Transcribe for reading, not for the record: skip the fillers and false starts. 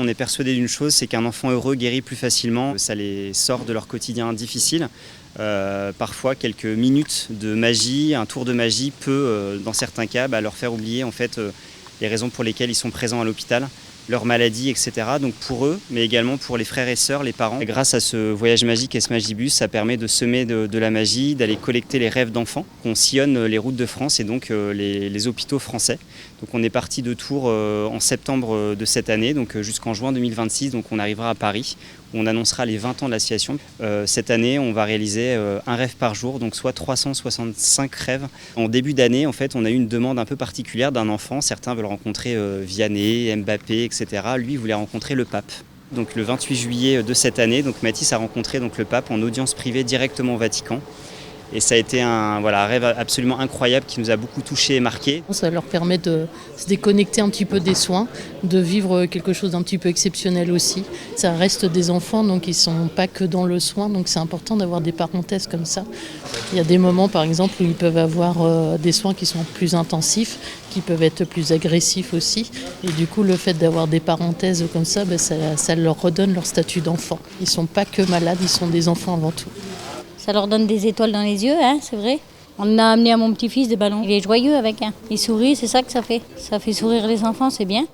On est persuadé d'une chose, c'est qu'un enfant heureux guérit plus facilement. Ça les sort de leur quotidien difficile. Parfois, quelques minutes de magie, un tour de magie peut, dans certains cas, leur faire oublier en fait les raisons pour lesquelles ils sont présents à l'hôpital, leur maladie, etc. Donc pour eux, mais également pour les frères et sœurs, les parents. Et grâce à ce voyage magique et ce Magibus, ça permet de semer de la magie, d'aller collecter les rêves d'enfants. On sillonne les routes de France et donc les hôpitaux français. Donc on est parti de Tours en septembre de cette année, donc jusqu'en juin 2026. Donc on arrivera à Paris, où on annoncera les 20 ans de l'association. Cette année, on va réaliser un rêve par jour, donc soit 365 rêves. En début d'année, en fait, on a eu une demande un peu particulière d'un enfant. Certains veulent rencontrer Vianney, Mbappé, etc. Lui, il voulait rencontrer le pape. Donc le 28 juillet de cette année, donc Mathis a rencontré donc, le pape en audience privée directement au Vatican. Et ça a été un rêve absolument incroyable qui nous a beaucoup touchés et marqués. Ça leur permet de se déconnecter un petit peu des soins, de vivre quelque chose d'un petit peu exceptionnel aussi. Ça reste des enfants, donc ils ne sont pas que dans le soin, donc c'est important d'avoir des parenthèses comme ça. Il y a des moments, par exemple, où ils peuvent avoir des soins qui sont plus intensifs, qui peuvent être plus agressifs aussi. Et du coup, le fait d'avoir des parenthèses comme ça, ça leur redonne leur statut d'enfant. Ils ne sont pas que malades, ils sont des enfants avant tout. Ça leur donne des étoiles dans les yeux, hein, c'est vrai. On a amené à mon petit-fils des ballons. Il est joyeux avec. Il sourit, c'est ça que ça fait. Ça fait sourire les enfants, c'est bien.